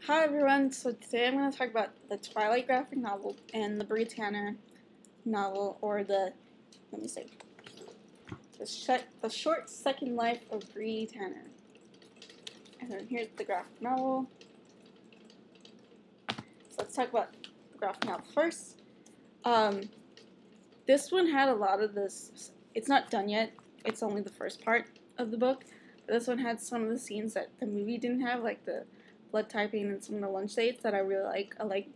Hi everyone, so today I'm going to talk about the Twilight Graphic Novel and the Bree Tanner novel, or the Short Second Life of Bree Tanner. And then here's the graphic novel. So let's talk about the graphic novel first. This one had a lot of this, it's not done yet, it's only the first part of the book, but this one had some of the scenes that the movie didn't have, like the blood typing and some of the lunch dates that I really like. I like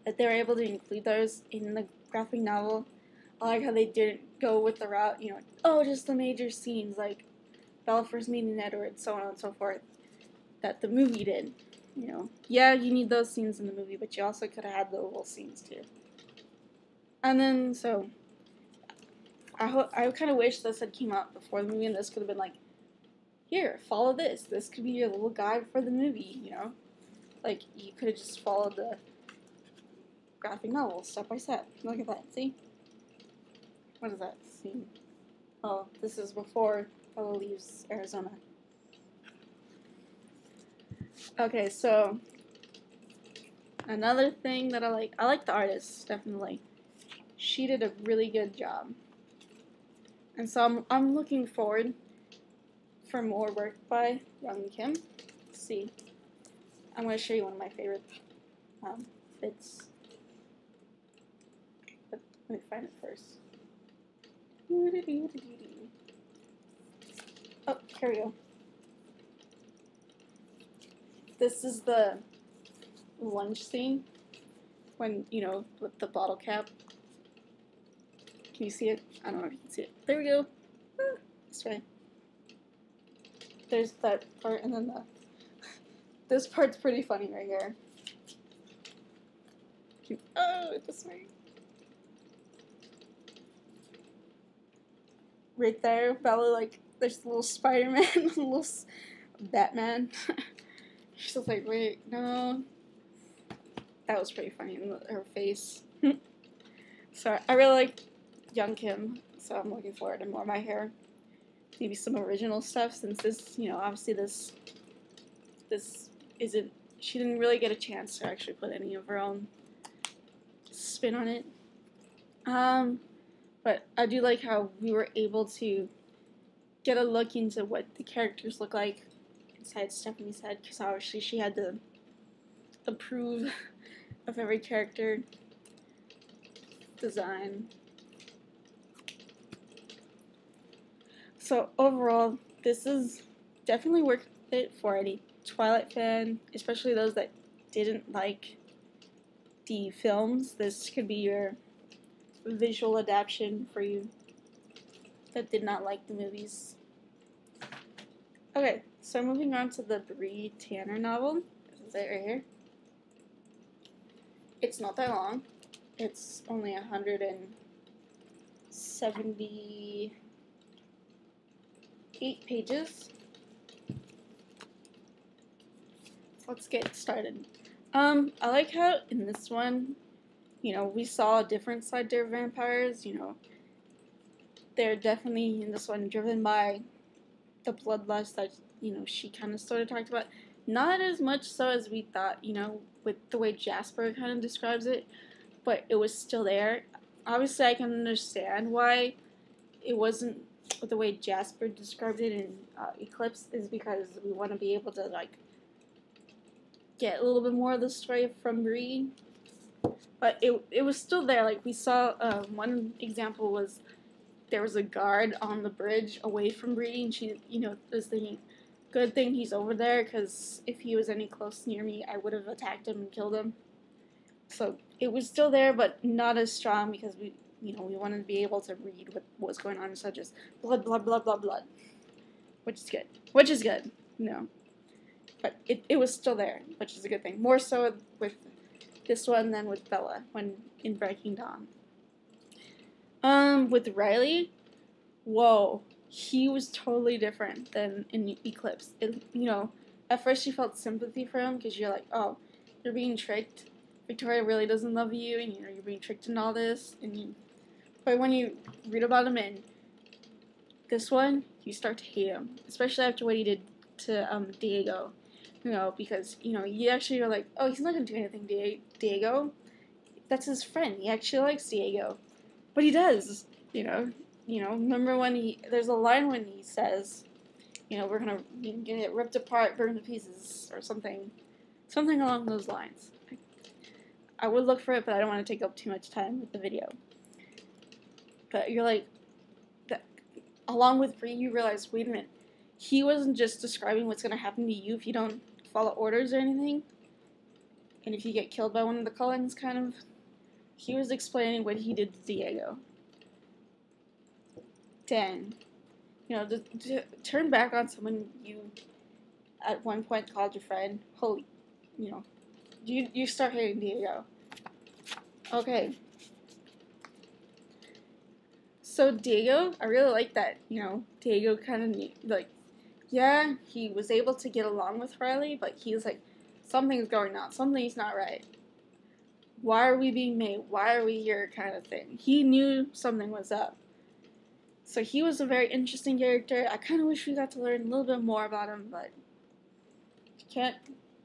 that they were able to include those in the graphic novel. I like how they didn't go with the route, just the major scenes like Bella first meeting Edward, so on and so forth, that the movie did. Yeah, you need those scenes in the movie, but you also could have had the little scenes too. And then, so, I kind of wish this had came out before the movie, and this could have been like, here, follow this. This could be your little guide for the movie, Like, you could have just followed the graphic novel step by step. Look at that, see? What is that scene? Oh, this is before Bella leaves Arizona. Okay, so, another thing that I like the artist, definitely. She did a really good job. And so I'm looking forward for more work by Young Kim. Let's see. I'm going to show you one of my favorite bits. But let me find it first. Oh, here we go. This is the lunch scene when, with the bottle cap. Can you see it? I don't know if you can see it. There we go. This way. There's that part, and then this part's pretty funny right here. Oh, this way. Right there, Bella, there's a little Spider-Man, a little Batman. She's just like, wait, no. That was pretty funny in her face. So, I really like Young Kim, so I'm looking forward to more of my hair. Maybe some original stuff, since this, obviously this isn't, she didn't really get a chance to actually put any of her own spin on it. But I do like how we were able to get a look into what the characters look like inside Stephanie's head, because obviously she had to approve of every character design. So overall, this is definitely worth it for any Twilight fan, especially those that didn't like the films. This could be your visual adaptation for you that did not like the movies. Okay, so moving on to the Bree Tanner novel. This is it right here. It's not that long. It's only 178 pages. Let's get started. I like how in this one, we saw a different side to vampires. They're definitely in this one driven by the bloodlust that, she kind of sort of talked about. Not as much so as we thought, with the way Jasper kind of describes it, but it was still there. Obviously, I can understand why it wasn't with the way Jasper described it in Eclipse, is because we want to be able to, get a little bit more of the story from Bree. But it was still there. We saw one example was there was a guard on the bridge away from Bree, and she, was thinking, good thing he's over there, because if he was any close near me, I would have attacked him and killed him. So it was still there, but not as strong, because we wanted to be able to read what was going on, such as blood, blood, blood, blood, blood, which is good. But it was still there, which is a good thing. More so with this one than with Bella when in Breaking Dawn. With Riley, whoa, he was totally different than in Eclipse. At first you felt sympathy for him, because you're like, oh, you're being tricked. Victoria really doesn't love you, and you're being tricked in all this. But when you read about him in this one, you start to hate him, especially after what he did to Diego. you know, because, you know, you actually are like, oh, he's not going to do anything to Diego. That's his friend. He actually likes Diego. But he does, you know. You know, remember when there's a line when he says, you know, we're going to get ripped apart, burned to pieces, or something along those lines. I would look for it, but I don't want to take up too much time with the video. But you're like, along with Bree, you realize, wait a minute, he wasn't just describing what's going to happen to you if you don't follow orders or anything, and if you get killed by one of the Cullens, kind of. He was explaining what he did to Diego. Dang. You know, to turn back on someone you at one point called your friend, holy, you know, you start hating Diego. Okay. So Diego, I really like that, you know, Diego kind of, like, yeah, he was able to get along with Riley, but he was like, something's going on, something's not right. Why are we being made? Why are we here, kind of thing. He knew something was up. So he was a very interesting character. I kind of wish we got to learn a little bit more about him, but you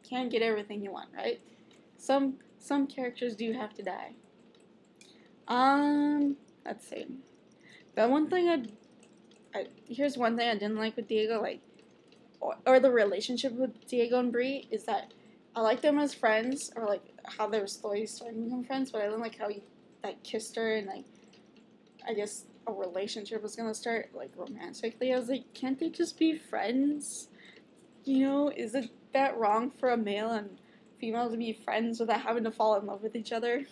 can't get everything you want, right? Some characters do have to die. Let's see. The one thing here's one thing I didn't like with Diego, like, or the relationship with Diego and Bree, is that I like them as friends, or like how they were slowly starting to become friends, but I didn't like how he like kissed her and like, I guess a relationship was gonna start like romantically. I was like, can't they just be friends? You know, is it that wrong for a male and female to be friends without having to fall in love with each other?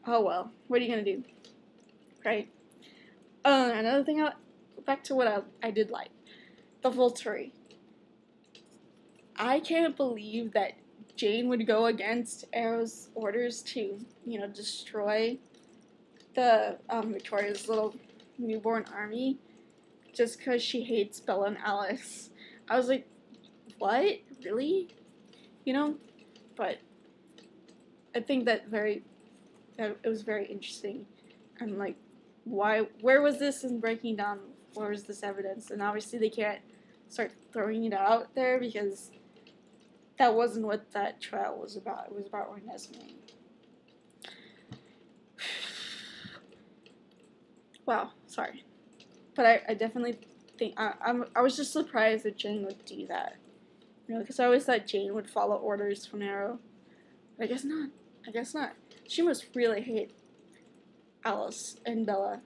Oh well, what are you gonna do, right? Another thing, back to what I did like, the Volturi. I can't believe that Jane would go against Arrow's orders to, you know, destroy the Victoria's little newborn army just because she hates Bella and Alice. I was like, what? Really? You know? But I think that it was very interesting. And like, where was this in breaking down? Where was this evidence? And obviously they can't start throwing it out there because that wasn't what that trial was about. It was about Renesmee. Wow, sorry. But I definitely think, I was just surprised that Jane would do that. You know, because I always thought Jane would follow orders from Arrow. But I guess not. I guess not. She must really hate Alice and Bella.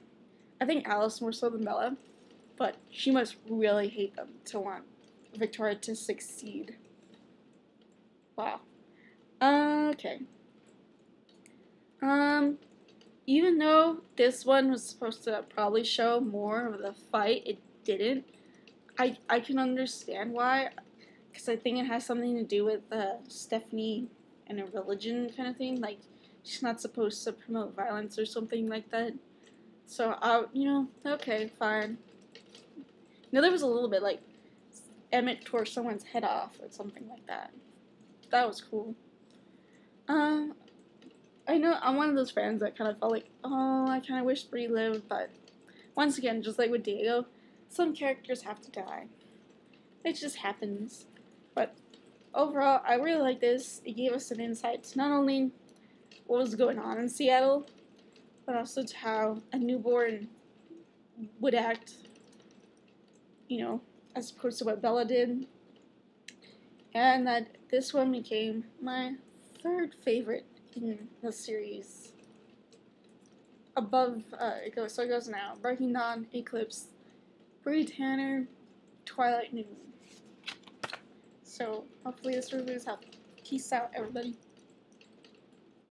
I think Alice more so than Bella. But she must really hate them to want Victoria to succeed. Wow. Okay. Even though this one was supposed to probably show more of the fight, it didn't. I can understand why, because I think it has something to do with Stephanie and her religion kind of thing. Like, she's not supposed to promote violence or something like that. So, you know, okay, fine. You know, there was a little bit, like, Emmett tore someone's head off or something like that. That was cool. I know I'm one of those fans that kind of felt like, oh, I kind of wish Bree lived, but once again, just like with Diego, some characters have to die. It just happens. But overall, I really like this. It gave us an insight to not only what was going on in Seattle, but also to how a newborn would act, you know, as opposed to what Bella did. And that this one became my third favorite in the series. Above, it goes now. Breaking Dawn, Eclipse, Bree Tanner, Twilight Noon. So, hopefully this review is helpful. Peace out, everybody.